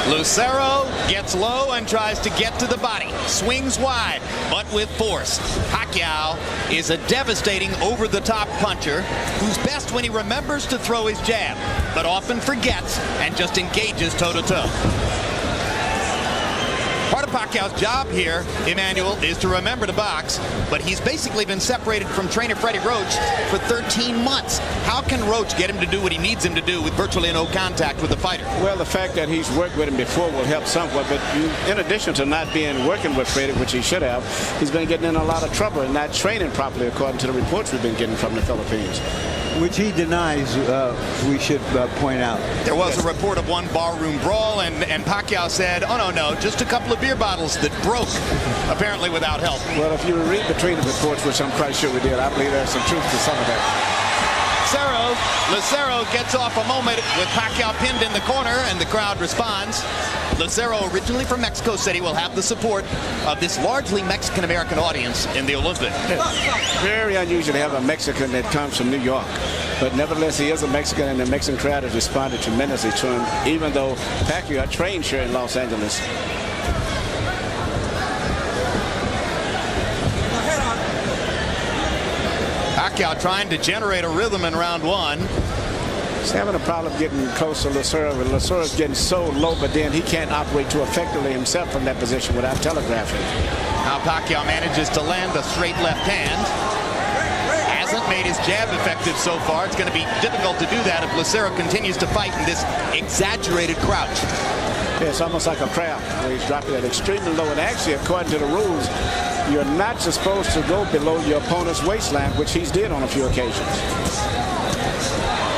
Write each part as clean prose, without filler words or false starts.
Lucero gets low and tries to get to the body. Swings wide, but with force. Pacquiao is a devastating over-the-top puncher who's best when he remembers to throw his jab, but often forgets and just engages toe-to-toe. Part of Pacquiao's job here, Emmanuel, is to remember to box, but he's basically been separated from trainer Freddie Roach for 13 months. How can Roach get him to do what he needs him to do with virtually no contact with the fighter? Well, the fact that he's worked with him before will help somewhat, but in addition to not working with Freddie, which he should have, he's been getting in a lot of trouble and not training properly, according to the reports we've been getting from the Philippines. Which he denies, we should point out. There was a report of one barroom brawl, and Pacquiao said, oh, no, just a couple of beer bottles that broke, apparently without help. Well, if you read between the reports, which I'm quite sure we did, I believe there's some truth to some of that. Lucero gets off a moment with Pacquiao pinned in the corner, and the crowd responds. Lucero, originally from Mexico City, will have the support of this largely Mexican-American audience in the Olympics. Very unusual to have a Mexican that comes from New York. But nevertheless, he is a Mexican, and the Mexican crowd has responded tremendously to him, even though Pacquiao trained here in Los Angeles. Pacquiao trying to generate a rhythm in round one. He's having a problem getting close to Lucero. Lucero's getting so low, but then he can't operate too effectively himself from that position without telegraphing. Now Pacquiao manages to land a straight left hand. Hasn't made his jab effective so far. It's going to be difficult to do that if Lucero continues to fight in this exaggerated crouch. Yeah, it's almost like a crab where he's dropping it extremely low. And actually, according to the rules, you're not supposed to go below your opponent's waistline, which he's did on a few occasions.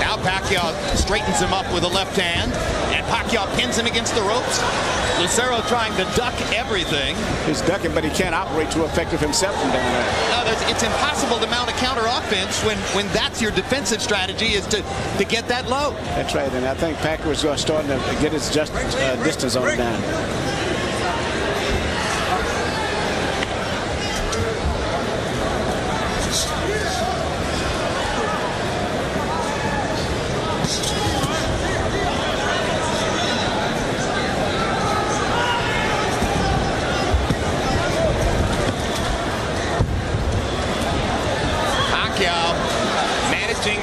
Now Pacquiao straightens him up with a left hand, and Pacquiao pins him against the ropes. Lucero trying to duck everything. He's ducking, but he can't operate too effective himself from down there. No, it's impossible to mount a counter offense when that's your defensive strategy, is to get that low. That's right, and I think Pacquiao's starting to get his distance on it down.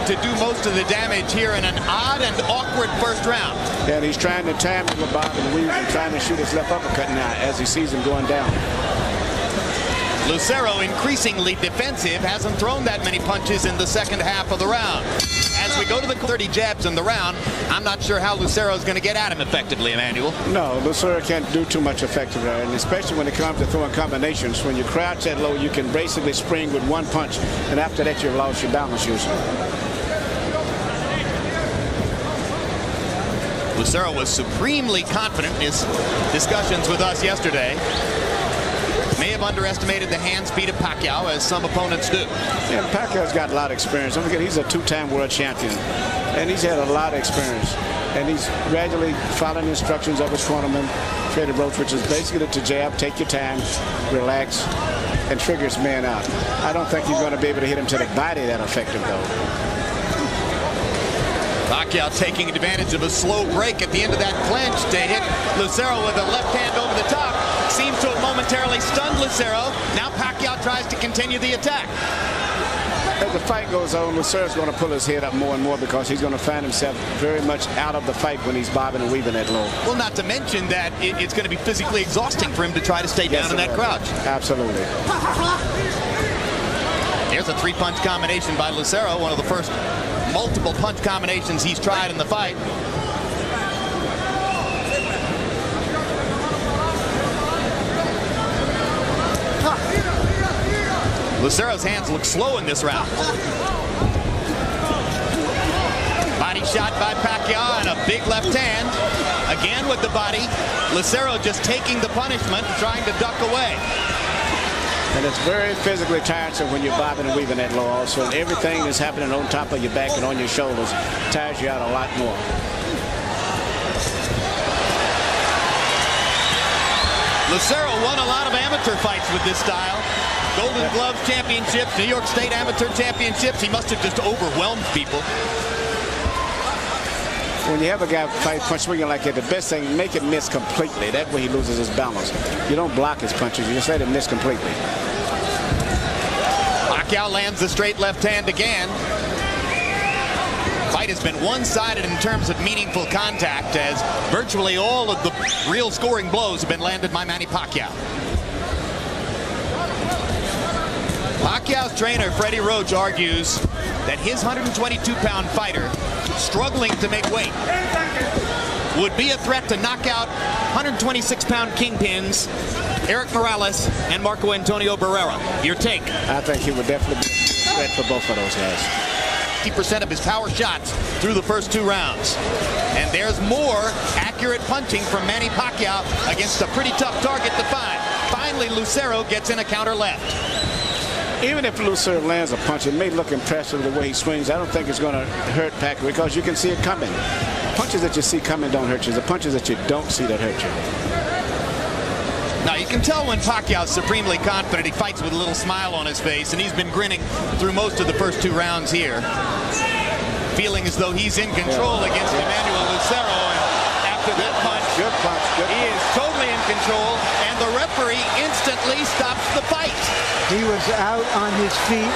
To do most of the damage here in an odd and awkward first round. And he's trying to time him with bob and weave and trying to shoot his left uppercut now as he sees him going down. Lucero, increasingly defensive, hasn't thrown that many punches in the second half of the round. As we go to the 30 jabs in the round, I'm not sure how Lucero is going to get at him effectively, Emmanuel. No, Lucero can't do too much effectively, and especially when it comes to throwing combinations. When you crouch that low, you can basically spring with one punch, and after that, you've lost your balance usually. Lucero was supremely confident in his discussions with us yesterday. May have underestimated the hand speed of Pacquiao, as some opponents do. Yeah, Pacquiao's got a lot of experience. Don't forget, he's a two-time world champion, and he's had a lot of experience. And he's gradually following the instructions of his cornerman, Freddie Roach, which is basically to jab, take your time, relax, and trigger his man out. I don't think he's going to be able to hit him to the body that effective, though. Pacquiao taking advantage of a slow break at the end of that clinch to hit Lucero with a left hand over the top. Seems to have momentarily stunned Lucero. Now Pacquiao tries to continue the attack. As the fight goes on, Lucero's going to pull his head up more and more because he's going to find himself very much out of the fight when he's bobbing and weaving that low. Well, not to mention that it's going to be physically exhausting for him to try to stay down in that crouch. Absolutely. There's a three-punch combination by Lucero, one of the first multiple punch combinations he's tried in the fight. Lucero's hands look slow in this round. Body shot by Pacquiao and a big left hand. Again with the body. Lucero just taking the punishment, trying to duck away. And it's very physically tiresome when you're bobbing and weaving that low also. And everything that's happening on top of your back and on your shoulders tires you out a lot more. Lucero won a lot of amateur fights with this style. Golden Gloves championships, New York State amateur championships. He must have just overwhelmed people. when you have a guy fight punch swinging like that, the best thing, make it miss completely. That way he loses his balance. You don't block his punches. You just let it miss completely. Pacquiao lands the straight left hand again. Fight has been one-sided in terms of meaningful contact, as virtually all of the real scoring blows have been landed by Manny Pacquiao. Pacquiao's trainer, Freddie Roach, argues that his 122-pound fighter, struggling to make weight, would be a threat to knock out 126-pound kingpins Eric Morales and Marco Antonio Barrera. Your take? I think he would definitely be a threat for both of those guys. 50% of his power shots through the first 2 rounds. And there's more accurate punching from Manny Pacquiao against a pretty tough target to find. Finally, Lucero gets in a counter left. Even if Lucero lands a punch, it may look impressive the way he swings. I don't think it's going to hurt Pacquiao because you can see it coming. Punches that you see coming don't hurt you. The punches that you don't see that hurt you. Now, you can tell when Pacquiao's supremely confident. He fights with a little smile on his face, and he's been grinning through most of the first 2 rounds here, feeling as though he's in control against Emmanuel Lucero. And after that punch, he is totally in control, and the referee instantly stops the fight. He was out on his feet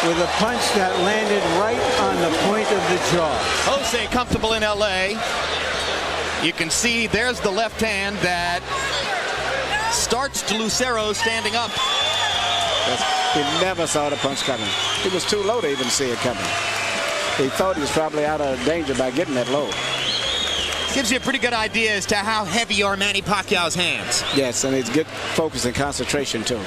with a punch that landed right on the point of the jaw. Jose comfortable in L.A. You can see there's the left hand that starts to Lucero standing up. He never saw the punch coming. He was too low to even see it coming. He thought he was probably out of danger by getting that low. Gives you a pretty good idea as to how heavy are Manny Pacquiao's hands. Yes, and it's good focus and concentration too.